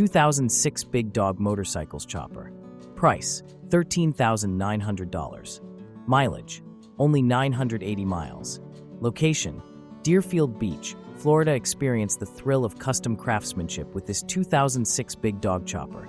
2006 Big Dog Motorcycles Chopper. Price, $13,900. Mileage, only 980 miles. Location, Deerfield Beach, Florida. Experience the thrill of custom craftsmanship with this 2006 Big Dog Chopper.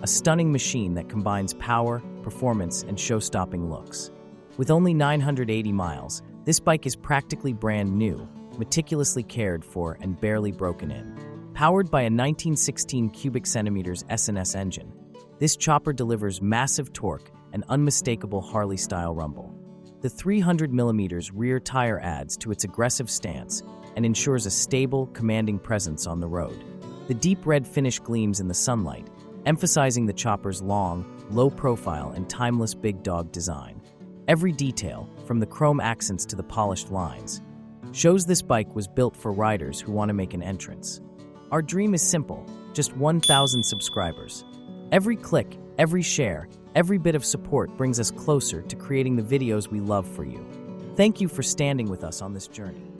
A stunning machine that combines power, performance, and show-stopping looks. With only 980 miles, this bike is practically brand new, meticulously cared for, and barely broken in. Powered by a 1916 cubic centimeters S&S engine, this chopper delivers massive torque and unmistakable Harley-style rumble. The 300mm rear tire adds to its aggressive stance and ensures a stable, commanding presence on the road. The deep red finish gleams in the sunlight, emphasizing the chopper's long, low profile and timeless Big Dog design. Every detail, from the chrome accents to the polished lines, shows this bike was built for riders who want to make an entrance. Our dream is simple, just 1,000 subscribers. Every click, every share, every bit of support brings us closer to creating the videos we love for you. Thank you for standing with us on this journey.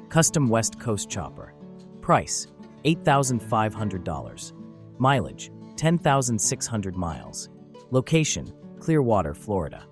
Custom West Coast Chopper. Price, $8,500. Mileage, 10,600 miles. Location, Clearwater, Florida.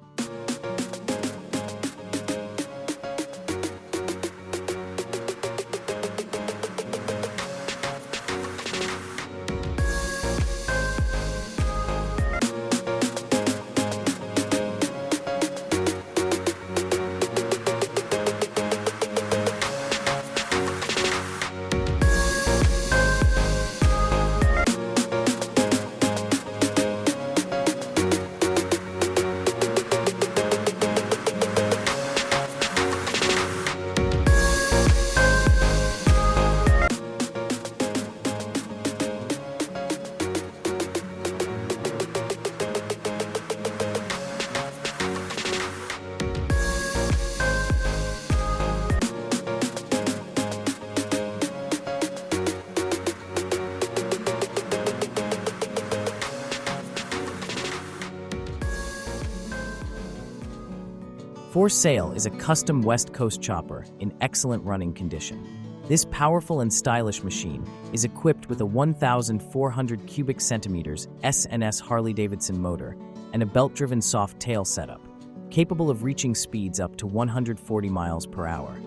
For sale is a custom West Coast chopper in excellent running condition. This powerful and stylish machine is equipped with a 1,400 cubic centimeters S&S Harley-Davidson motor and a belt-driven Softail setup, capable of reaching speeds up to 140 miles per hour.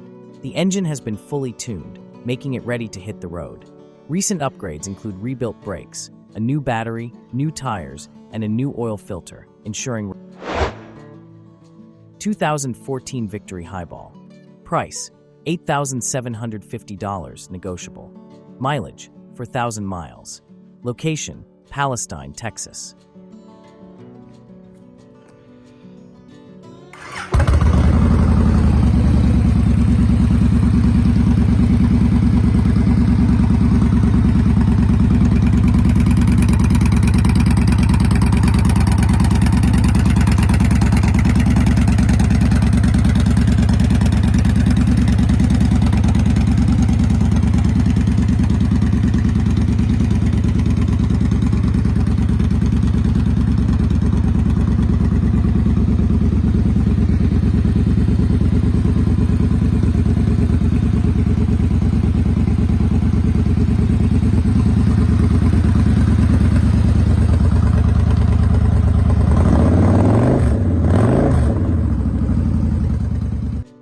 The engine has been fully tuned, making it ready to hit the road. Recent upgrades include rebuilt brakes, a new battery, new tires, and a new oil filter, ensuring 2014 Victory Highball. Price, $8,750 negotiable. Mileage, 4,000 miles. Location, Palestine, Texas.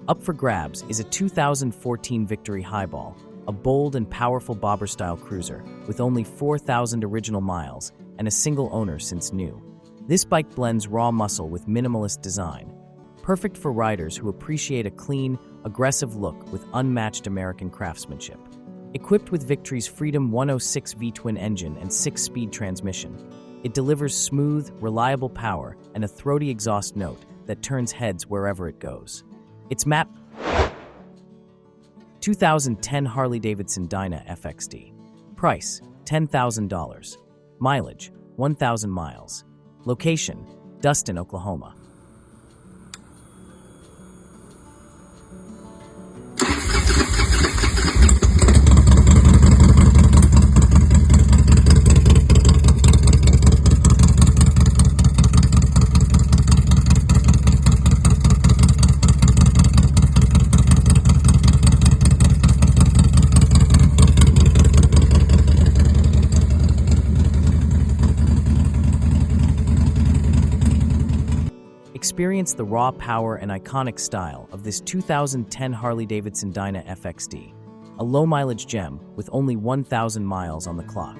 Up for grabs is a 2014 Victory Highball, a bold and powerful bobber-style cruiser with only 4,000 original miles and a single owner since new. This bike blends raw muscle with minimalist design, perfect for riders who appreciate a clean, aggressive look with unmatched American craftsmanship. Equipped with Victory's Freedom 106 V-twin engine and 6-speed transmission, it delivers smooth, reliable power and a throaty exhaust note that turns heads wherever it goes. Its 2010 Harley-Davidson Dyna FXD. Price, $10,000. Mileage, 1,000 miles. Location, Dustin, Oklahoma. Experience the raw power and iconic style of this 2010 Harley-Davidson Dyna FXD, a low-mileage gem with only 1,000 miles on the clock.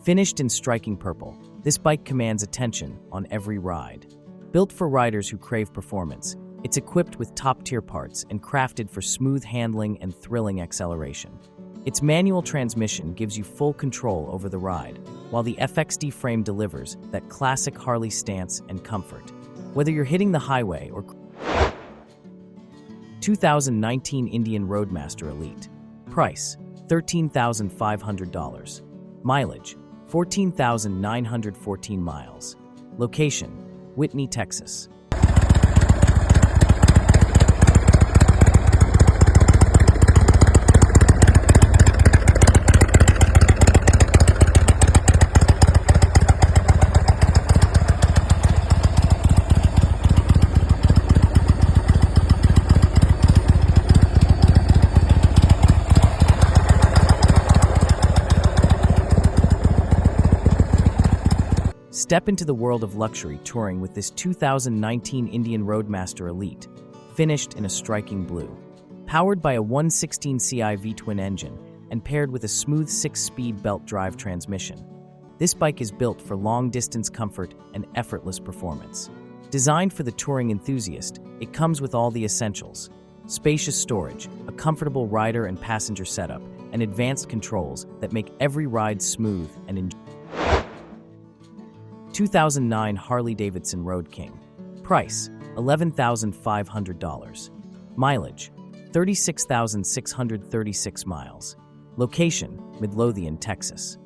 Finished in striking purple, this bike commands attention on every ride. Built for riders who crave performance, it's equipped with top-tier parts and crafted for smooth handling and thrilling acceleration. Its manual transmission gives you full control over the ride, while the FXD frame delivers that classic Harley stance and comfort. Whether you're hitting the highway or 2019 Indian Roadmaster Elite. Price, $13,500. Mileage, 14,914 miles. Location, Whitney, Texas. Step into the world of luxury touring with this 2019 Indian Roadmaster Elite, finished in a striking blue. Powered by a 116 Ci V-twin engine and paired with a smooth 6-speed belt drive transmission, this bike is built for long-distance comfort and effortless performance. Designed for the touring enthusiast, it comes with all the essentials: spacious storage, a comfortable rider and passenger setup, and advanced controls that make every ride smooth and enjoyable. 2009 Harley-Davidson Road King. Price, $11,500. Mileage, 36,636 miles. Location, Midlothian, Texas.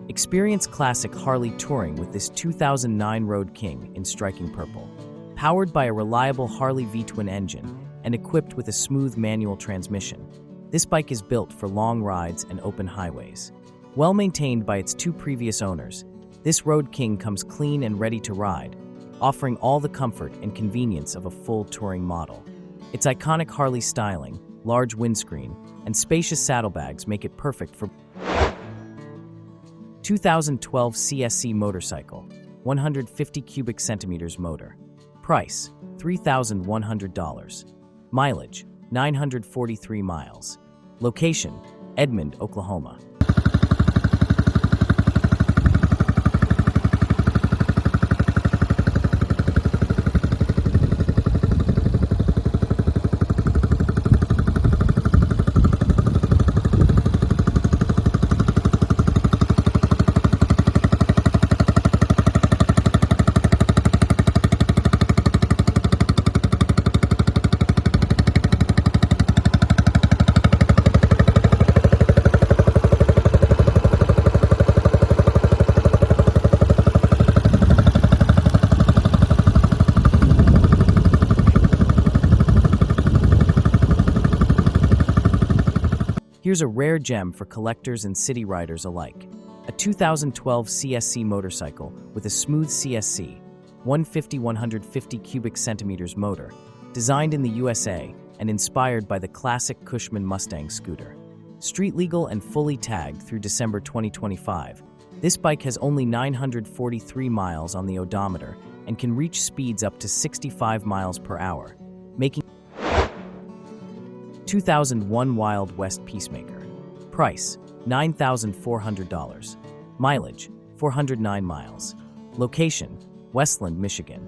Experience classic Harley touring with this 2009 Road King in striking purple. Powered by a reliable Harley V-twin engine and equipped with a smooth manual transmission, this bike is built for long rides and open highways. Well maintained by its 2 previous owners, this Road King comes clean and ready to ride, offering all the comfort and convenience of a full touring model. Its iconic Harley styling, large windscreen, and spacious saddlebags make it perfect for 2012 CSC Motorcycle, 150 cubic centimeters motor. Price, $3,100. Mileage, 943 miles. Location, Edmond, Oklahoma. Here's a rare gem for collectors and city riders alike. A 2012 CSC motorcycle with a smooth CSC 150 cubic centimeters motor, designed in the USA and inspired by the classic Cushman Mustang scooter. Street legal and fully tagged through December 2025, this bike has only 943 miles on the odometer and can reach speeds up to 65 miles per hour, making 2001 Wild West Peacemaker. Price, $9,400. Mileage, 409 miles. Location, Westland, Michigan.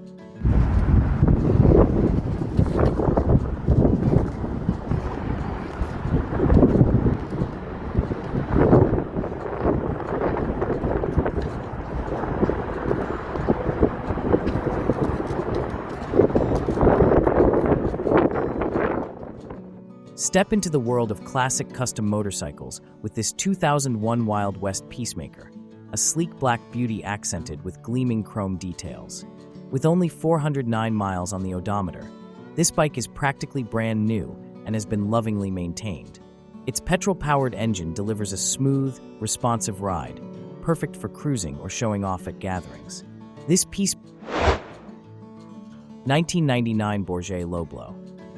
Step into the world of classic custom motorcycles with this 2001 Wild West Peacemaker, a sleek black beauty accented with gleaming chrome details. With only 409 miles on the odometer, this bike is practically brand new and has been lovingly maintained. Its petrol-powered engine delivers a smooth, responsive ride, perfect for cruising or showing off at gatherings. This 1999 Bourget Low-Blow.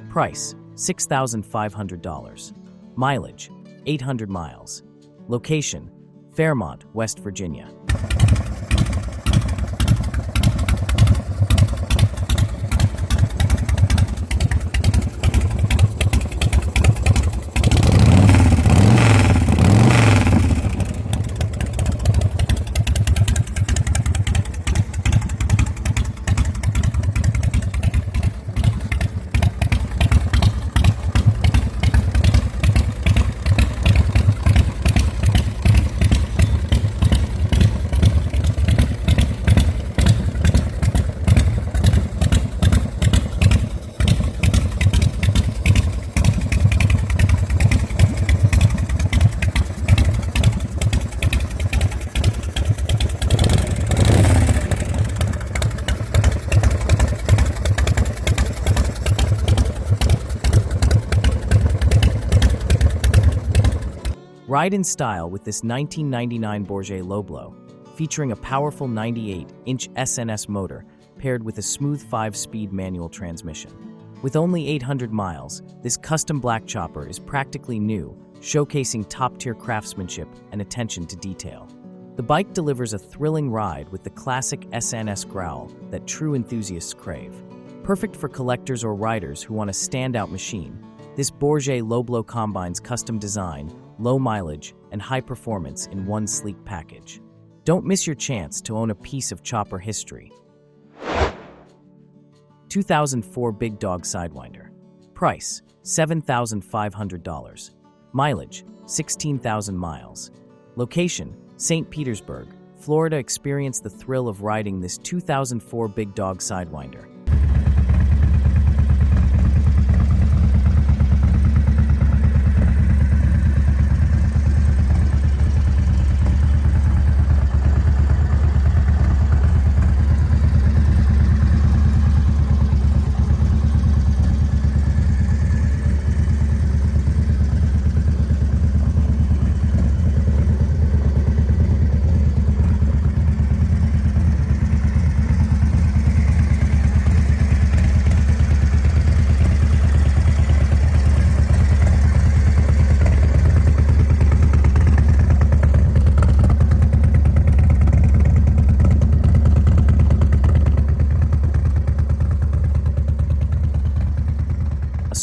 Price, $6,500. Mileage, 800 miles. Location, Fairmont, West Virginia. Ride in style with this 1999 Bourget Low-Blow, featuring a powerful 98-inch SNS motor paired with a smooth 5-speed manual transmission. With only 800 miles, this custom black chopper is practically new, showcasing top-tier craftsmanship and attention to detail. The bike delivers a thrilling ride with the classic SNS growl that true enthusiasts crave. Perfect for collectors or riders who want a standout machine, this Bourget Low-Blow combines custom design, low mileage, and high performance in one sleek package. Don't miss your chance to own a piece of chopper history. 2004 Big Dog Sidewinder. Price, $7,500. Mileage, 16,000 miles. Location, St. Petersburg, Florida. Experience the thrill of riding this 2004 Big Dog Sidewinder.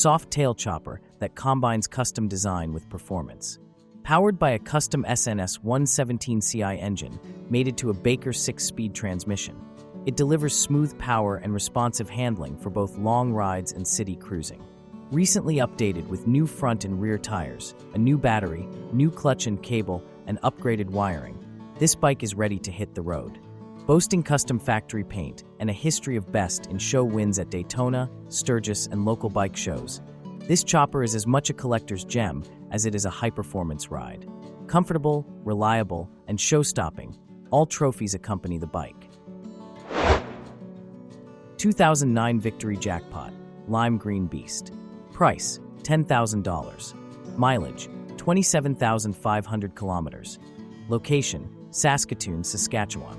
Softail chopper that combines custom design with performance. Powered by a custom SNS 117CI engine mated to a Baker 6-speed transmission, it delivers smooth power and responsive handling for both long rides and city cruising. Recently updated with new front and rear tires, a new battery, new clutch and cable, and upgraded wiring, this bike is ready to hit the road. Boasting custom factory paint and a history of best in show wins at Daytona, Sturgis, and local bike shows, this chopper is as much a collector's gem as it is a high-performance ride. Comfortable, reliable, and show-stopping, all trophies accompany the bike. 2009 Victory Jackpot, Lime Green Beast. Price, $10,000. Mileage, 27,500 kilometers. Location, Saskatoon, Saskatchewan.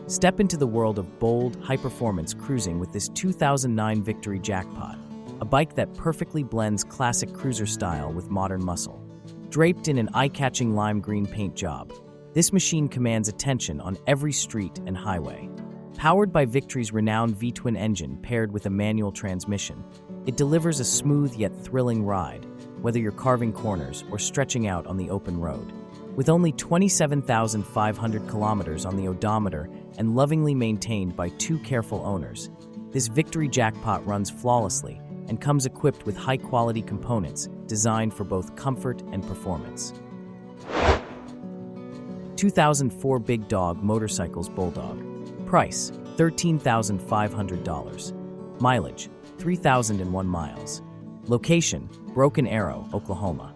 Step into the world of bold, high-performance cruising with this 2009 Victory Jackpot, a bike that perfectly blends classic cruiser style with modern muscle. Draped in an eye-catching lime green paint job, this machine commands attention on every street and highway. Powered by Victory's renowned V-twin engine paired with a manual transmission, it delivers a smooth yet thrilling ride, whether you're carving corners or stretching out on the open road. With only 27,500 kilometers on the odometer and lovingly maintained by two careful owners, this Victory Jackpot runs flawlessly and comes equipped with high-quality components designed for both comfort and performance. 2004 Big Dog Motorcycles Bulldog. Price, $13,500. Mileage, 3,001 miles. Location, Broken Arrow, Oklahoma.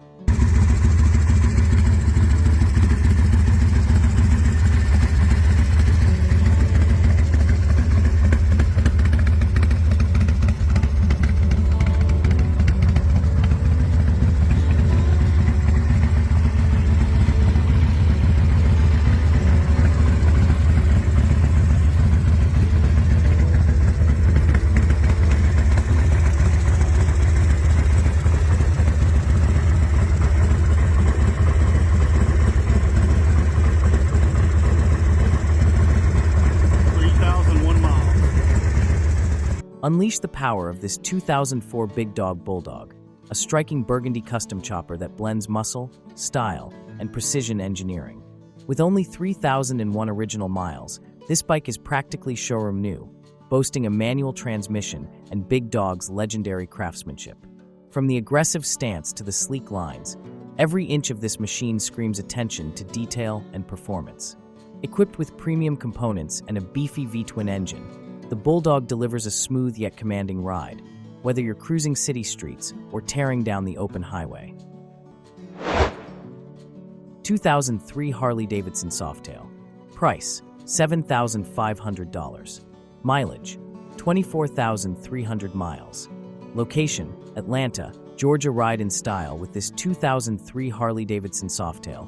Unleash the power of this 2004 Big Dog Bulldog, a striking burgundy custom chopper that blends muscle, style, and precision engineering. With only 3,001 original miles, this bike is practically showroom new, boasting a manual transmission and Big Dog's legendary craftsmanship. From the aggressive stance to the sleek lines, every inch of this machine screams attention to detail and performance. Equipped with premium components and a beefy V-twin engine, the Bulldog delivers a smooth yet commanding ride, whether you're cruising city streets or tearing down the open highway. 2003 Harley-Davidson Softail. Price, $7,500. Mileage, 24,300 miles. Location, Atlanta, Georgia. Ride in style with this 2003 Harley-Davidson Softail.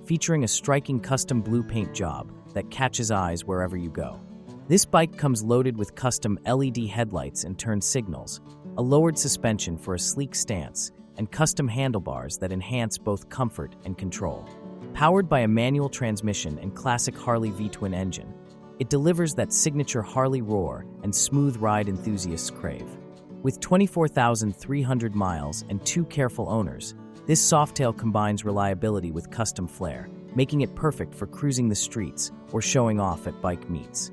Featuring a striking custom blue paint job that catches eyes wherever you go. This bike comes loaded with custom LED headlights and turn signals, a lowered suspension for a sleek stance, and custom handlebars that enhance both comfort and control. Powered by a manual transmission and classic Harley V-twin engine, it delivers that signature Harley roar and smooth ride enthusiasts crave. With 24,300 miles and two careful owners, this Softail combines reliability with custom flair, making it perfect for cruising the streets or showing off at bike meets.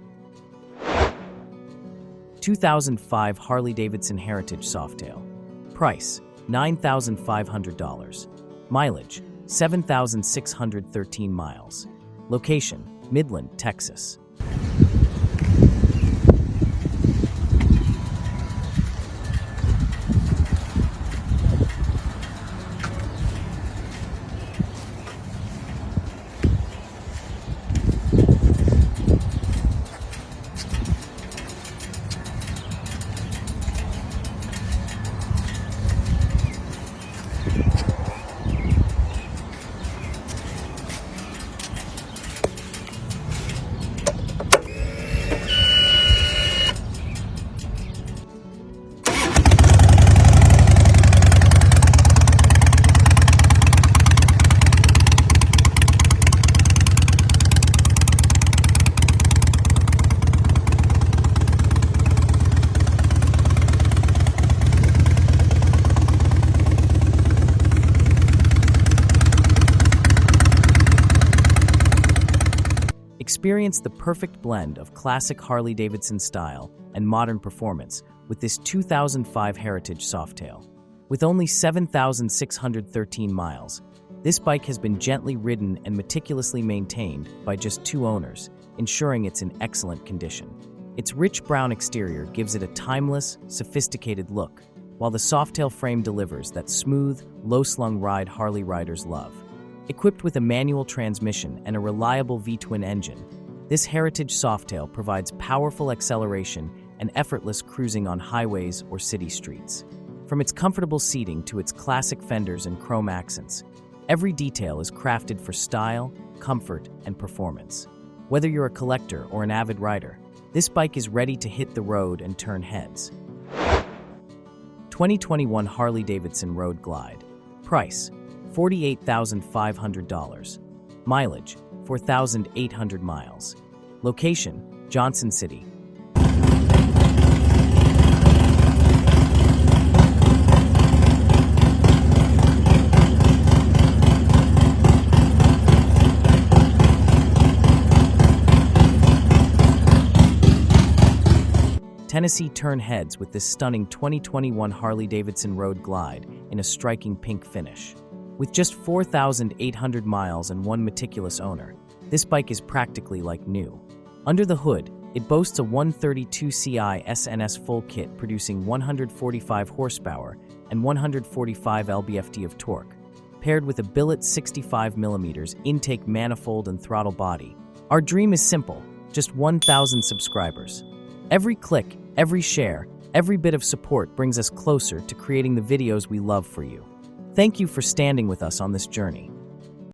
2005 Harley-Davidson Heritage Softail. Price, $9,500. Mileage, 7,613 miles. Location, Midland, Texas. Experience the perfect blend of classic Harley-Davidson style and modern performance with this 2005 Heritage Softail. With only 7,613 miles, this bike has been gently ridden and meticulously maintained by just 2 owners, ensuring it's in excellent condition. Its rich brown exterior gives it a timeless, sophisticated look, while the Softail frame delivers that smooth, low-slung ride Harley riders love. Equipped with a manual transmission and a reliable V-twin engine, this Heritage Softail provides powerful acceleration and effortless cruising on highways or city streets. From its comfortable seating to its classic fenders and chrome accents, every detail is crafted for style, comfort, and performance. Whether you're a collector or an avid rider, this bike is ready to hit the road and turn heads. 2021 Harley-Davidson Road Glide. Price: $48,500. Mileage: 4,800 miles. Location: Johnson City. Tennessee turn heads with this stunning 2021 Harley-Davidson Road Glide in a striking pink finish. With just 4,800 miles and 1 meticulous owner, this bike is practically like new. Under the hood, it boasts a 132 Ci SNS full kit producing 145 horsepower and 145 lb-ft of torque, paired with a billet 65mm intake manifold and throttle body. Our dream is simple: just 1,000 subscribers. Every click, every share, every bit of support brings us closer to creating the videos we love for you. Thank you for standing with us on this journey.